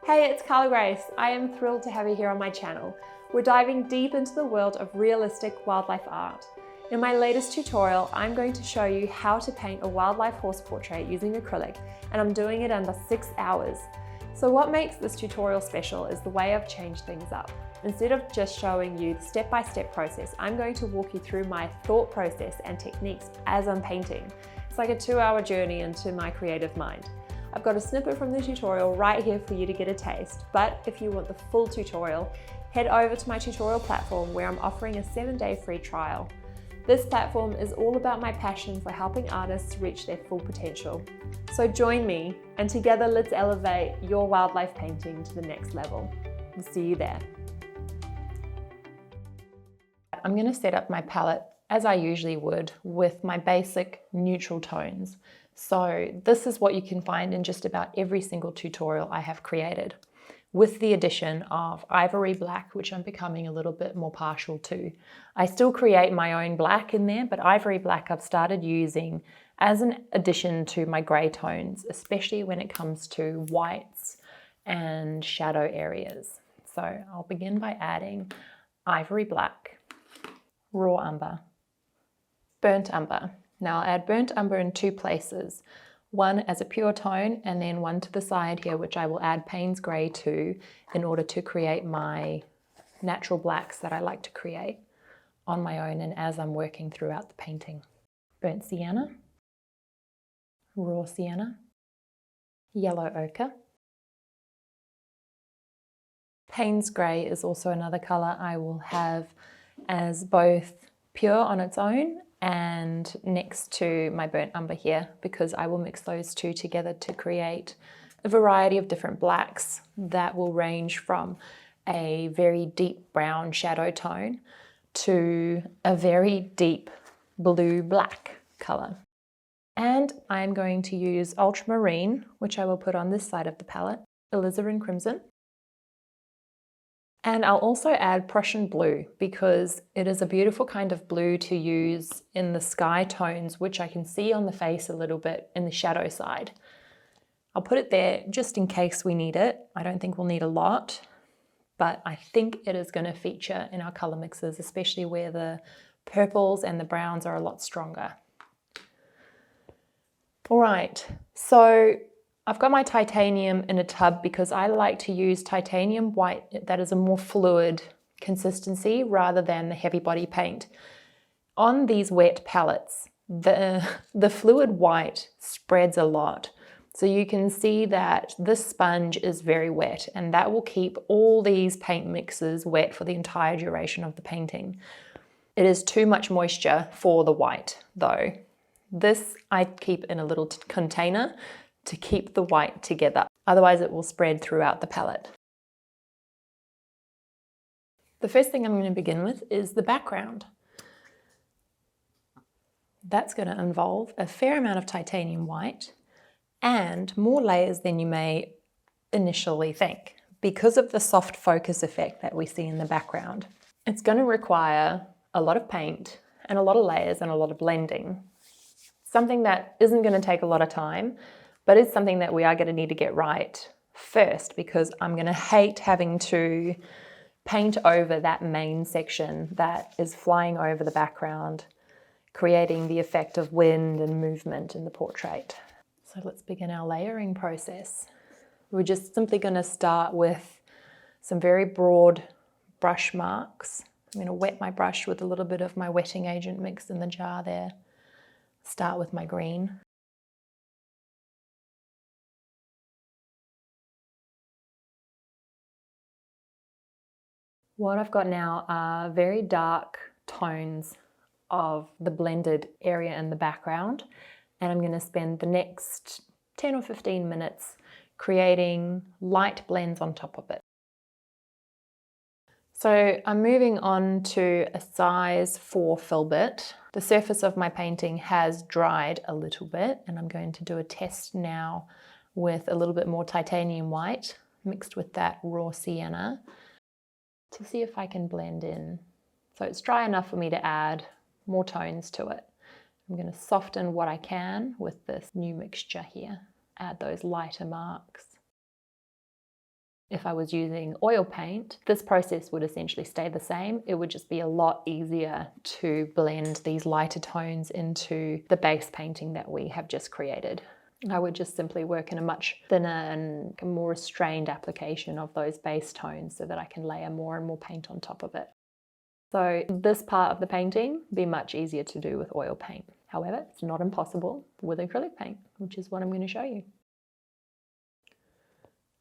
Hey, it's Carla Grace. I am thrilled to have you here on my channel. We're diving deep into the world of realistic wildlife art. In my latest tutorial, I'm going to show you how to paint a wildlife horse portrait using acrylic, and I'm doing it under 6 hours. So what makes this tutorial special is the way I've changed things up. Instead of just showing you the step-by-step process, I'm going to walk you through my thought process and techniques as I'm painting. It's like a 2-hour journey into my creative mind. I've got a snippet from the tutorial right here for you to get a taste, but if you want the full tutorial, head over to my tutorial platform where I'm offering a 7-day free trial. This platform is all about my passion for helping artists reach their full potential. So join me, and together let's elevate your wildlife painting to the next level. I'll see you there. I'm going to set up my palette as I usually would with my basic neutral tones. So this is what you can find in just about every single tutorial I have created, with the addition of ivory black, which I'm becoming a little bit more partial to. I still create my own black in there, but ivory black I've started using as an addition to my grey tones, especially when it comes to whites and shadow areas. So I'll begin by adding ivory black, raw umber, burnt umber. Now I'll add burnt umber in 2 places, one as a pure tone and then one to the side here, which I will add Paynes Grey to in order to create my natural blacks that I like to create on my own and as I'm working throughout the painting. Burnt sienna, raw sienna, yellow ochre. Paynes Grey is also another colour I will have as both pure on its own and next to my burnt umber here, because I will mix those two together to create a variety of different blacks that will range from a very deep brown shadow tone to a very deep blue black color. And I'm going to use ultramarine, which I will put on this side of the palette, alizarin crimson. And I'll also add Prussian Blue because it is a beautiful kind of blue to use in the sky tones, which I can see on the face a little bit in the shadow side. I'll put it there just in case we need it. I don't think we'll need a lot, but I think it is going to feature in our color mixes, especially where the purples and the browns are a lot stronger. All right, so I've got my titanium in a tub because I like to use titanium white that is a more fluid consistency rather than the heavy body paint. On these wet palettes, the fluid white spreads a lot. So you can see that this sponge is very wet, and that will keep all these paint mixes wet for the entire duration of the painting. It is too much moisture for the white though. This I keep in a little container to keep the white together. Otherwise it will spread throughout the palette. The first thing I'm going to begin with is the background. That's going to involve a fair amount of titanium white and more layers than you may initially think because of the soft focus effect that we see in the background. It's going to require a lot of paint and a lot of layers and a lot of blending. Something that isn't going to take a lot of time, but it's something that we are going to need to get right first, because I'm going to hate having to paint over that main section that is flying over the background, creating the effect of wind and movement in the portrait. So let's begin our layering process. We're just simply going to start with some very broad brush marks. I'm going to wet my brush with a little bit of my wetting agent mixed in the jar there. Start with my green. What I've got now are very dark tones of the blended area in the background, and I'm going to spend the next 10 or 15 minutes creating light blends on top of it. So I'm moving on to a size 4 filbert. The surface of my painting has dried a little bit, and I'm going to do a test now with a little bit more titanium white mixed with that raw sienna to see if I can blend in. So it's dry enough for me to add more tones to it. I'm going to soften what I can with this new mixture here. Add those lighter marks. If I was using oil paint, this process would essentially stay the same. It would just be a lot easier to blend these lighter tones into the base painting that we have just created. I would just simply work in a much thinner and more restrained application of those base tones so that I can layer more and more paint on top of it. So this part of the painting would be much easier to do with oil paint. However, it's not impossible with acrylic paint, which is what I'm going to show you.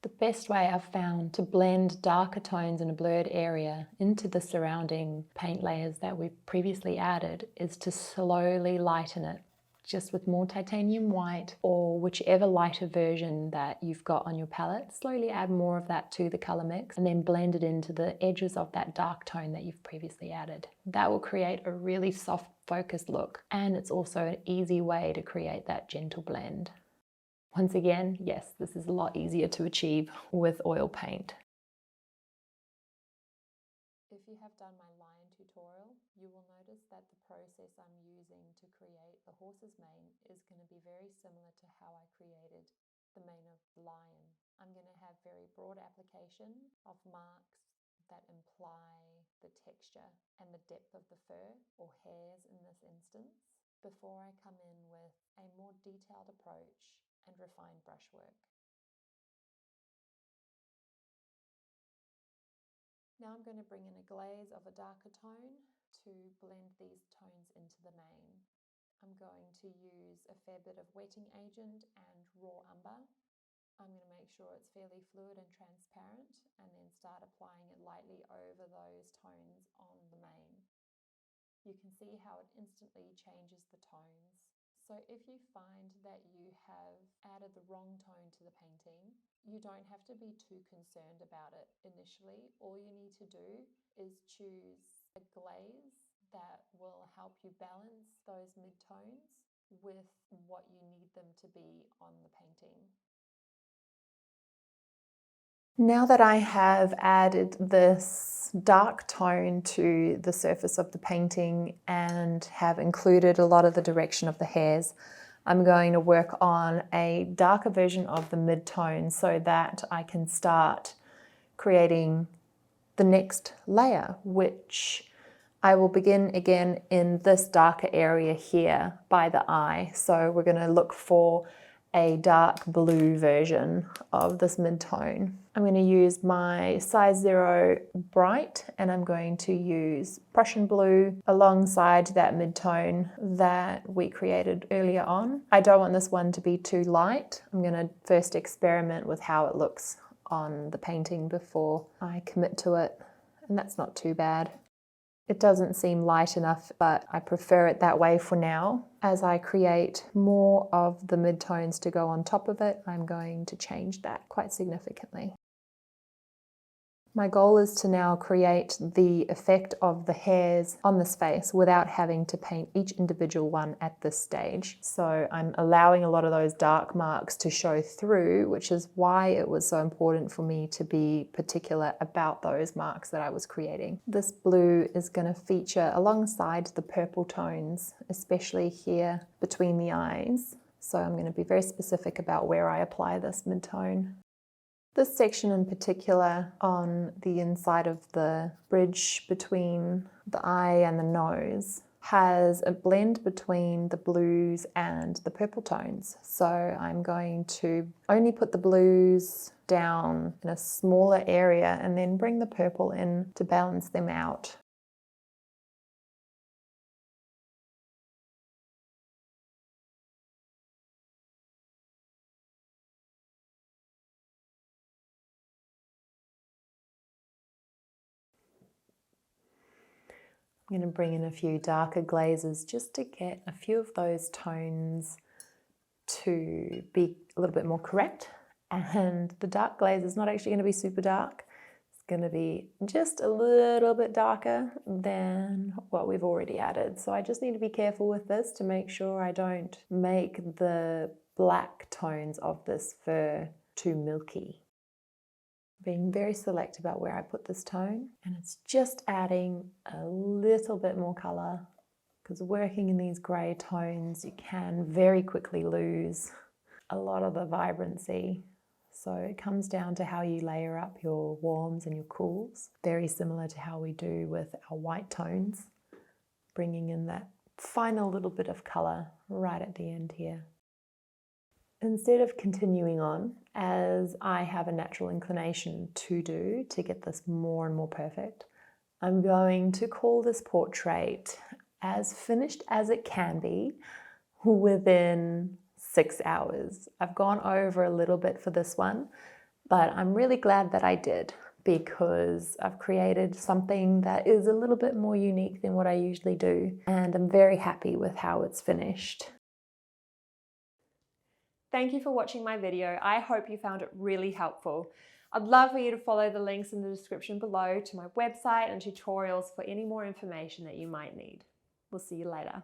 The best way I've found to blend darker tones in a blurred area into the surrounding paint layers that we've previously added is to slowly lighten it, just with more titanium white or whichever lighter version that you've got on your palette. Slowly add more of that to the color mix and then blend it into the edges of that dark tone that you've previously added. That will create a really soft focused look, and it's also an easy way to create that gentle blend. Once again, yes, this is a lot easier to achieve with oil paint. If you have done my lion tutorial, you will notice that the process I'm using to create the horse's mane is going to be very similar to how I created the mane of the lion. I'm going to have very broad application of marks that imply the texture and the depth of the fur, or hairs in this instance, before I come in with a more detailed approach and refined brushwork. Now I'm going to bring in a glaze of a darker tone to blend these tones into the mane. I'm going to use a fair bit of wetting agent and raw umber. I'm going to make sure it's fairly fluid and transparent, and then start applying it lightly over those tones on the mane. You can see how it instantly changes the tones. So if you find that you have added the wrong tone to the painting, you don't have to be too concerned about it initially. All you need to do is choose a glaze that will help you balance those mid-tones with what you need them to be on the painting. Now that I have added this dark tone to the surface of the painting and have included a lot of the direction of the hairs, I'm going to work on a darker version of the mid-tone so that I can start creating the next layer, which I will begin again in this darker area here by the eye. So we're going to look for a dark blue version of this mid-tone. I'm going to use my size 0 bright, and I'm going to use Prussian Blue alongside that mid-tone that we created earlier on. I don't want this one to be too light. I'm going to first experiment with how it looks on the painting before I commit to it, and that's not too bad. It doesn't seem light enough, but I prefer it that way for now. As I create more of the mid-tones to go on top of it, I'm going to change that quite significantly. My goal is to now create the effect of the hairs on this face without having to paint each individual one at this stage. So I'm allowing a lot of those dark marks to show through, which is why it was so important for me to be particular about those marks that I was creating. This blue is going to feature alongside the purple tones, especially here between the eyes. So I'm going to be very specific about where I apply this mid-tone. This section in particular on the inside of the bridge between the eye and the nose has a blend between the blues and the purple tones. So I'm going to only put the blues down in a smaller area and then bring the purple in to balance them out. I'm going to bring in a few darker glazes just to get a few of those tones to be a little bit more correct. And the dark glaze is not actually going to be super dark. It's going to be just a little bit darker than what we've already added. So I just need to be careful with this to make sure I don't make the black tones of this fur too milky. Being very select about where I put this tone, and it's just adding a little bit more color, because working in these grey tones you can very quickly lose a lot of the vibrancy. So it comes down to how you layer up your warms and your cools, very similar to how we do with our white tones, bringing in that final little bit of colour right at the end here. Instead of continuing on, as I have a natural inclination to do to get this more and more perfect, I'm going to call this portrait as finished as it can be within 6 hours. I've gone over a little bit for this one, but I'm really glad that I did, because I've created something that is a little bit more unique than what I usually do, and I'm very happy with how it's finished. Thank you for watching my video. I hope you found it really helpful. I'd love for you to follow the links in the description below to my website and tutorials for any more information that you might need. We'll see you later.